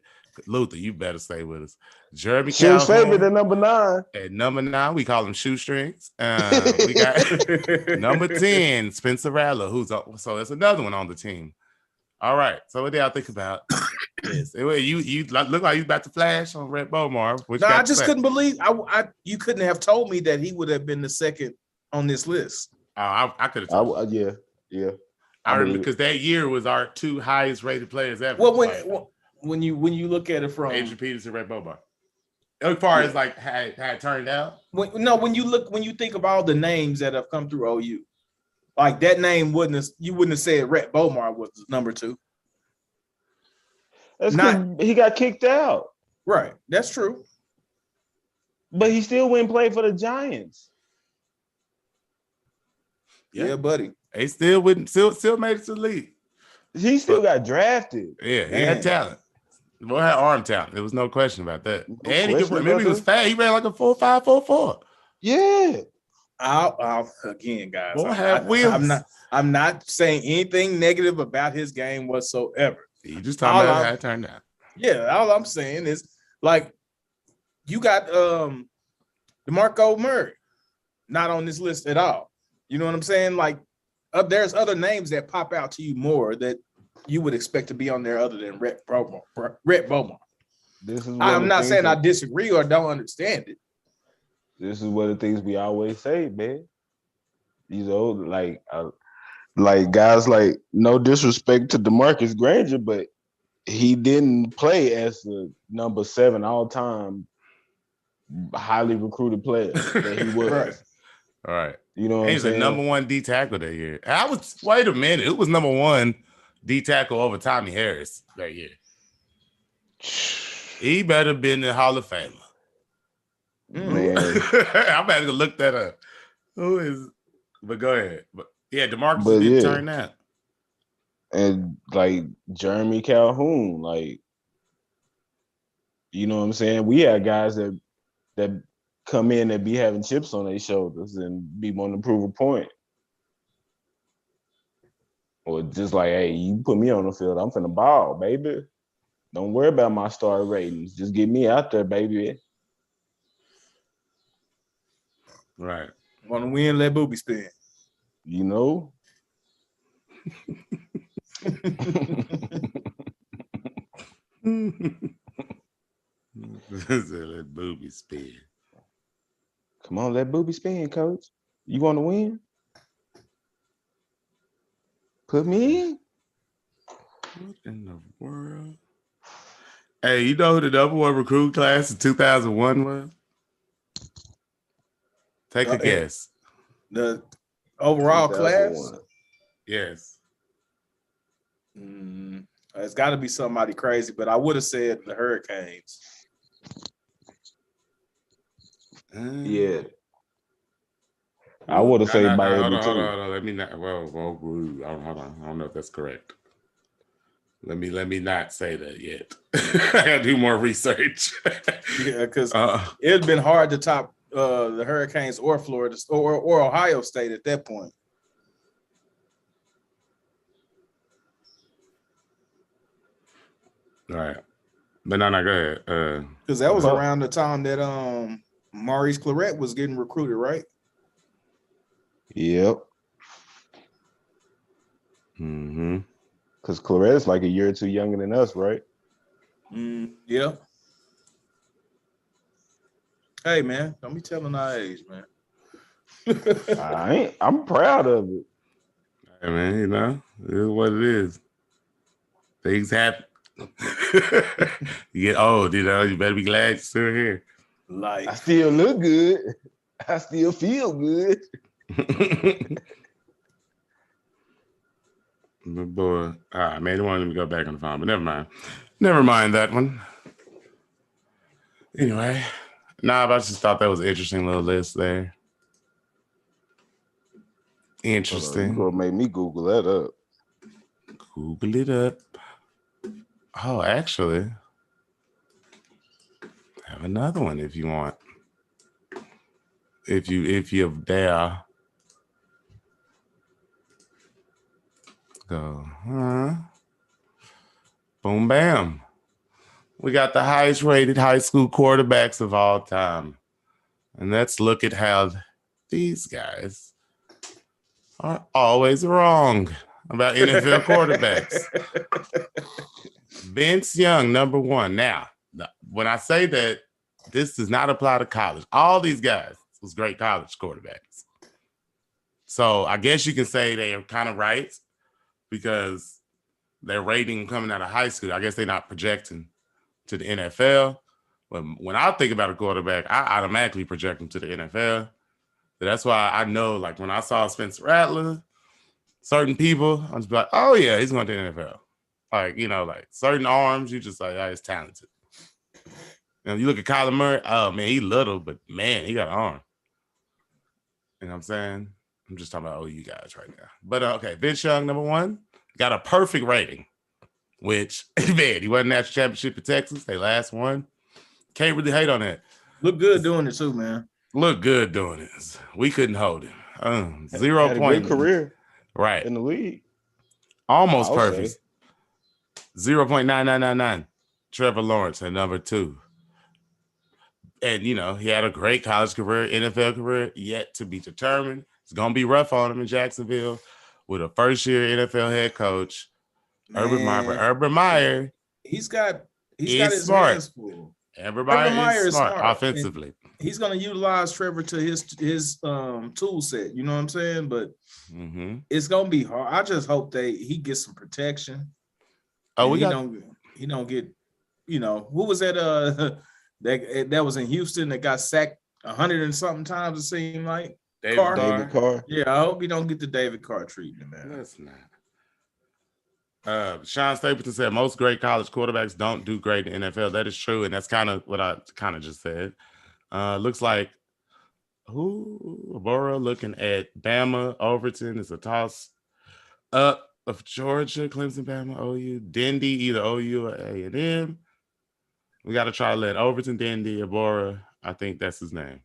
Luther, you better stay with us. Jeremy Shoe's favorite Calhoun at number 9. at number 9. We call him shoestrings. We got number 10, Spencer Rattler, so that's another one on the team. All right. So what do y'all think about this? You look like you about to flash on Rhett Bomar. No, I just couldn't believe you couldn't have told me that he would have been the second on this list. I could have told you. Yeah. I remember because that year was our 2 highest rated players ever. Well, when you look at it from Adrian Peterson, Rhett Bomar. As far as like how it turned out. When you think of all the names that have come through OU, like that name you wouldn't have said Rhett Bomar was number 2. That's he got kicked out. Right. That's true. But he still went and played for the Giants. Yeah, buddy. They still made it to the league. He still got drafted. Yeah, he had talent. The boy had arm talent. There was no question about that. No and he was fast. He ran like a 4.5, 4.4. Yeah. I'll again, guys. Boy had wheels. I'm not saying anything negative about his game whatsoever. You just talking about how it turned out. Yeah, all I'm saying is like you got DeMarco Murray not on this list at all. You know what I'm saying? Like there's other names that pop out to you more that you would expect to be on there other than Rhett Bomar. I'm not saying I disagree or don't understand it. This is one of the things we always say, man. You know, like guys, like no disrespect to DeMarcus Granger, but he didn't play as the number 7 all-time highly recruited player that he was. Right. All right. You know what I'm saying? He's the number 1 D tackle that year. Wait a minute. Who was number 1 D tackle over Tommy Harris that year? He better been in Hall of Famer. Man. I'm about to look that up. Who is? But go ahead. But yeah, DeMarcus didn't turn out. And like Jeremy Calhoun, like, you know what I'm saying? We had guys that come in and be having chips on their shoulders and be wanting to prove a point. Or just like, hey, you put me on the field, I'm finna ball, baby. Don't worry about my star ratings. Just get me out there, baby. Right. Want to win, let booby spin. You know? Let booby spin. Come on, let booby spin, coach. You want to win? Put me in. What in the world? Hey, you know who the number 1 recruit class in 2001 was? Take a guess. The overall class? Yes. It's got to be somebody crazy, but I would have said the Hurricanes. Yeah. I would have said Miami too. Hold on. Let me not. Whoa. Hold on. I don't know if that's correct. Let me not say that yet. I gotta do more research. Yeah, because it'd been hard to top the Hurricanes or Florida or Ohio State at that point. All right. But no, go ahead. Because that was around the time that Maurice Clarett was getting recruited, right? Yep. Mm-hmm. Because Clarett's like a year or 2 younger than us, right? Yeah. Hey, man, don't be telling our age, man. I'm proud of it. Hey, man, you know, it is what it is. Things happen. You get old, you know, you better be glad you're still here. Like, I still look good. I still feel good. The boy. Man, they wanted me to go back on the phone, but never mind. Never mind that one. Anyway, I just thought that was an interesting little list there. Interesting. You're gonna make me Google that up. Google it up. Oh, actually, I have another one if you want. If you're there. Go. Boom, bam. We got the highest rated high school quarterbacks of all time. And let's look at how these guys are always wrong about NFL quarterbacks. Vince Young, number one. Now, when I say that, this does not apply to college. All these guys was great college quarterbacks. So I guess you can say they are kind of right because their rating coming out of high school, I guess they're not projecting to the NFL. When I think about a quarterback, I automatically project them to the NFL. So that's why I know, like, when I saw Spencer Rattler, certain people, I'm just like, oh, yeah, he's going to the NFL. Like, like certain arms, you just like, oh, he's talented. You look at Kyler Murray, oh, man, he's little, but, man, he got an arm. You know what I'm saying? I'm just talking about OU guys right now. But, okay, Vince Young, number one, got a perfect rating, which, man, he won a national championship in Texas. They last one. Can't really hate on that. Look good doing it too, man. Look good doing it. We couldn't hold him. 0 had point. A great career. Right. In the league. Almost perfect. 0.9999. Trevor Lawrence at number 2. And, he had a great college career, NFL career, yet to be determined. It's going to be rough on him in Jacksonville with a first-year NFL head coach, Urban Meyer. He's got his smart. hands full. Urban Meyer is smart offensively. And he's going to utilize Trevor to his tool set. You know what I'm saying? But it's going to be hard. I just hope he gets some protection. Oh, he don't get. Who was that? That was in Houston that got sacked 100 and something times. It seemed like David Carr. Yeah, I hope he don't get the David Carr treatment, man. That's not. Sean Stapleton said most great college quarterbacks don't do great in the NFL. That is true, and that's kind of what I kind of just said. Looks like Borough looking at Bama. Overton is a toss up of Georgia, Clemson, Bama, OU, Dendy, either OU or A&M. We got to try to let Overton, Dendy, Borough. I think that's his name.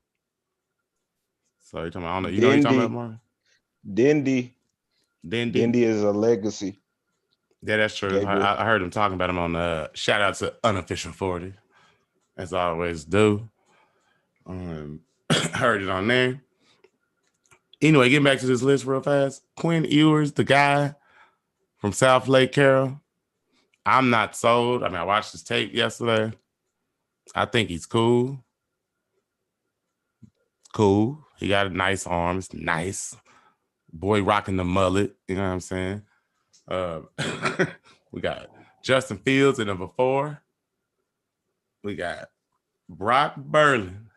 So you're talking about, I don't know. You know what you're talking about, Marvin? Dendy is a legacy. Yeah, that's true. I heard him talking about him on shout out to Unofficial 40, as I always do. Heard it on there. Anyway, getting back to this list real fast. Quinn Ewers, the guy from South Lake Carroll. I'm not sold. I watched his tape yesterday. I think he's cool. He got a nice arm. It's nice. Boy rocking the mullet. You know what I'm saying? We got Justin Fields at number 4. We got Brock Berlin,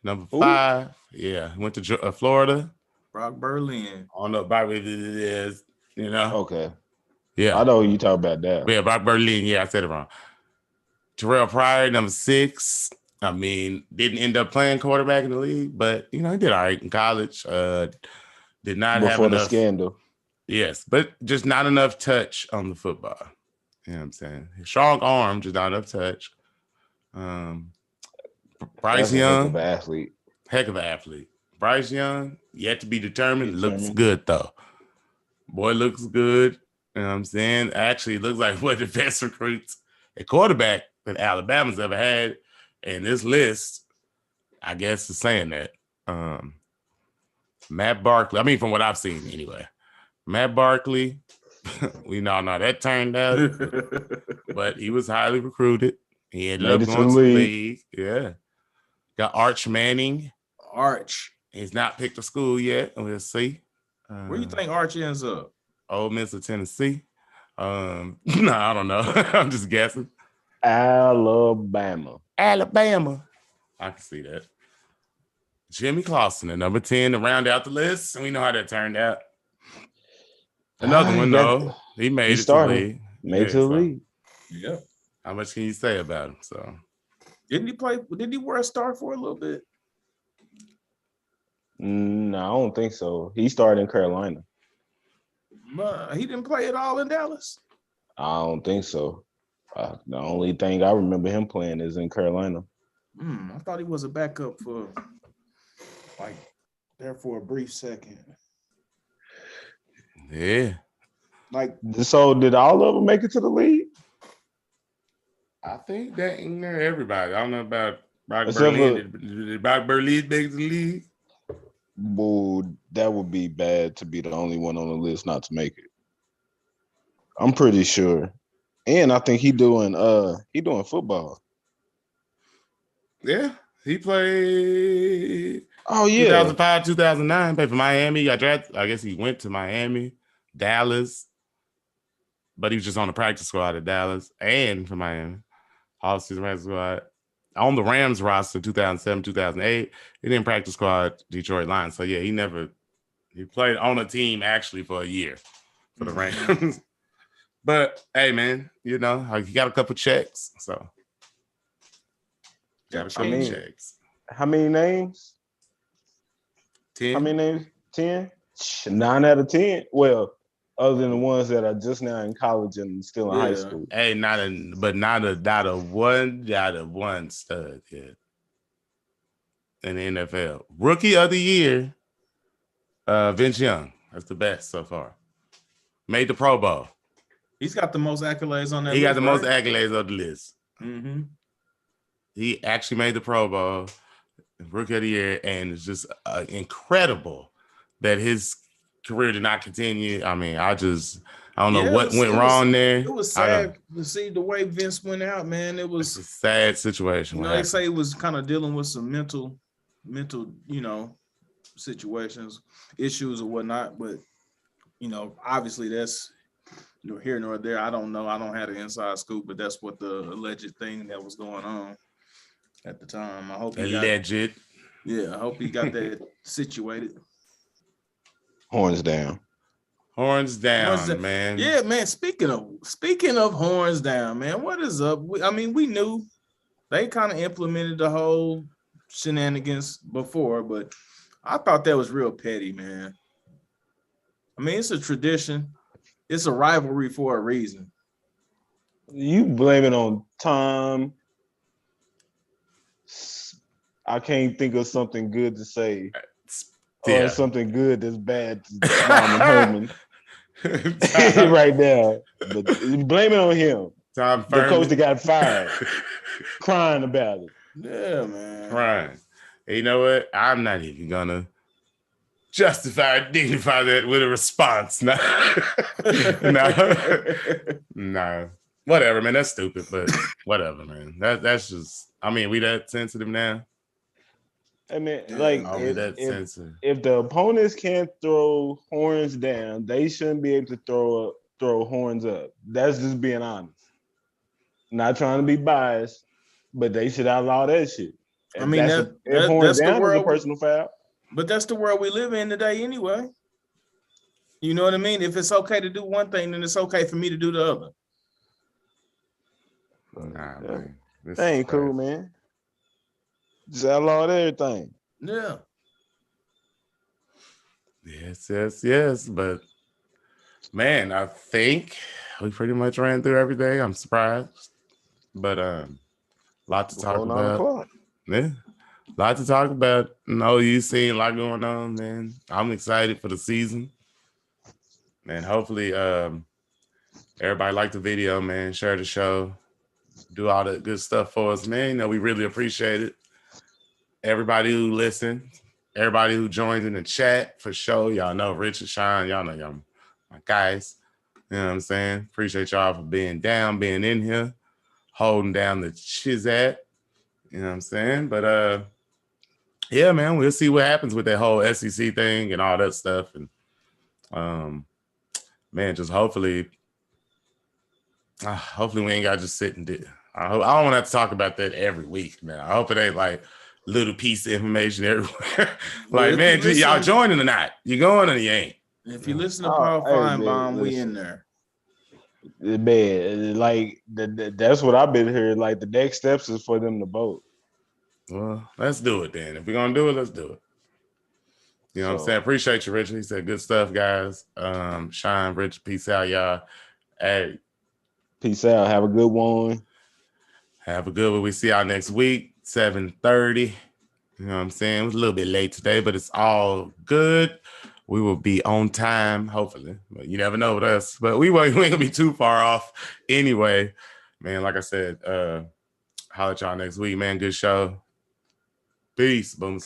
number 5. Yeah, went to Florida. Brock Berlin. I don't know about what it is, Okay. Yeah. I know you talk about that. Yeah, Brock Berlin. Yeah, I said it wrong. Terrell Pryor, number 6. Didn't end up playing quarterback in the league, but, he did all right in college. Did not have enough. Before the scandal. Yes, but just not enough touch on the football. You know what I'm saying? Strong arm, just not enough touch. Bryce Young. Heck of an athlete. Bryce Young, yet to be determined. Looks good, though. Boy looks good. You know what I'm saying? Actually, looks like one of the best recruits at quarterback that Alabama's ever had. And this list, I guess, is saying that. Matt Barkley, from what I've seen anyway. Matt Barkley, we know how that turned out. But he was highly recruited. He ended up going to the league. Yeah. Got Arch Manning. He's not picked a school yet. We'll see. Where do you think Arch ends up? Ole Miss or Tennessee? No, I don't know. I'm just guessing. Alabama. I can see that. Jimmy Clausen at number 10 to round out the list. And we know how that turned out. Another one, though. He made it to the league. Made to the league. Yep. How much can you say about him? So didn't he wear a star for a little bit? No, I don't think so. He started in Carolina. He didn't play at all in Dallas. I don't think so. The only thing I remember him playing is in Carolina. I thought he was a backup for there for a brief second. Yeah. So did all of them make it to the league? I think that in there, everybody. I don't know about Brock Berlin. Did Brock Berlin make the league? Well, that would be bad to be the only one on the list not to make it. I'm pretty sure. And I think he doing football. Yeah. He played 2005, 2009, played for Miami. Got drafted. I guess he went to Miami, Dallas, but he was just on the practice squad at Dallas and for Miami. All-season practice squad. On the Rams roster, 2007, 2008. He didn't practice squad Detroit Lions. So, yeah, he played on a team actually for a year for the Rams. But, hey, man, you know, he got a couple checks. So, got a couple checks. How many names? 10. How many names? 10? 9 out of 10. Well, other than the ones that are just now in college and still in high school. Hey, not a one stud yet in the NFL. Rookie of the year, Vince Young. That's the best so far. Made the Pro Bowl. He's got the most accolades on that list. He got the most accolades on the list. Mm-hmm. He actually made the Pro Bowl, Rookie of the Year, and it's just incredible that his career did not continue. I mean, I don't know what went wrong there. It was sad to see the way Vince went out, man. It was a sad situation. You know, they say he was kind of dealing with some mental, you know, situations, issues or whatnot. But, you know, obviously that's here nor there. I don't know. I don't have the inside scoop, but that's what the alleged thing that was going on at the time. I hope he I hope he got that situated. Horns down, man. Yeah, man. Speaking of horns down, man. What is up? I mean, we knew they kind of implemented the whole shenanigans before, but I thought that was real petty, man. I mean, it's a tradition. It's a rivalry for a reason. You blame it on Tom. I can't think of something good to say. Or something good that's bad to Tom and Herman right now. But blame it on him. Tom the coach that got fired. Crying about it. Yeah, man. Crying. Hey, you know what? I'm not even gonna justify or dignify that with a response. No. No. Whatever, man. That's stupid, but whatever, man. That's just, I mean, we that sensitive now. I mean, like, if the opponents can't throw horns down, they shouldn't be able to throw horns up. That's just being honest. Not trying to be biased, but they should outlaw that shit. I mean, if horns down is a personal foul. But that's the world we live in today anyway. You know what I mean? If it's okay to do one thing, then it's okay for me to do the other. Nah, man. That ain't cool, man. Just outlawed everything. Yeah. Yes. But man, I think we pretty much ran through everything. I'm surprised. But a lot to talk about. Yeah. A lot to talk about. No, you seen a lot going on, man. I'm excited for the season. And hopefully everybody liked the video, man. Share the show. Do all the good stuff for us, man. You know, we really appreciate it. Everybody who listened, everybody who joined in the chat for sure. Y'all know Richard, Sean, y'all know y'all my guys. You know what I'm saying? Appreciate y'all for being in here, holding down the chizat. You know what I'm saying? But yeah, man, we'll see what happens with that whole SEC thing and all that stuff. And man, just hopefully we ain't got to just sit and I don't want to have to talk about that every week, man. I hope it ain't like little piece of information everywhere. Well, like, if man, you listen- y'all joining or not? You going or you ain't? If you listen to Oh, Paul hey, man, Feinbaum, we listen. in there. Man, like that's what I've been hearing. Like the next steps is for them to vote. Well, let's do it then. If we're gonna do it, let's do it. You know what I'm saying? Appreciate you, Richard. He said good stuff, guys. Shine, Richard, peace out, y'all. Hey, Peace out. Have a good one. have a good one. We see y'all next week, 7:30. You know what I'm saying? It was a little bit late today, but it's all good. We will be on time, hopefully. But you never know with us. But we ain't gonna be too far off anyway. Man, like I said, holler at y'all next week, man. Good show. Peace. Boom.